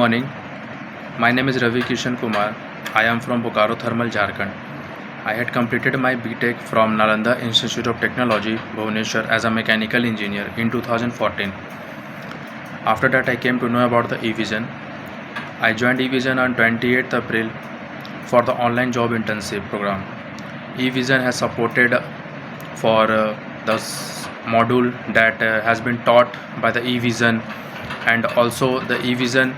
morning. My name is Ravi Kishan Kumar. I am from BOKARO Thermal, JHARKHAND. I had completed my B.Tech from Nalanda Institute of Technology, Bhubaneswar as a mechanical engineer in 2014. After that, I came to know about the Evision. I joined Evision on 28th April for the online job internship program. Evision has supported for the module that has been taught by the Evision, and also the Evision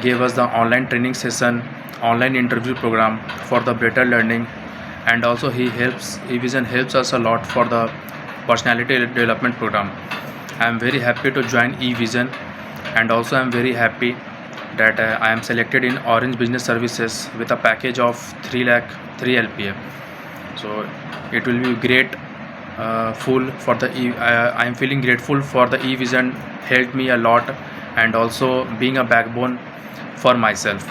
gave us the online training session, online interview program for the better learning, and also Evision helps us a lot for the personality development program. I am very happy to join Evision, and also I am very happy that I am selected in Orange Business Services with a package of 3 lakh 3 LPA. So it will be great. I am feeling grateful for the Evision, helped me a lot, and also being a backbone for myself.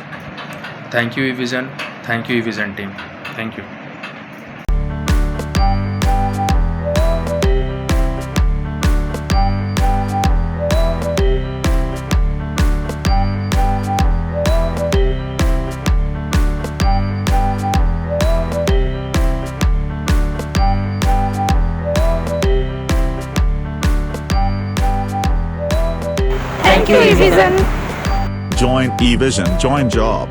Thank you Evision, thank you Evision team, thank you. Thank you, Evision. Join Evision, join job.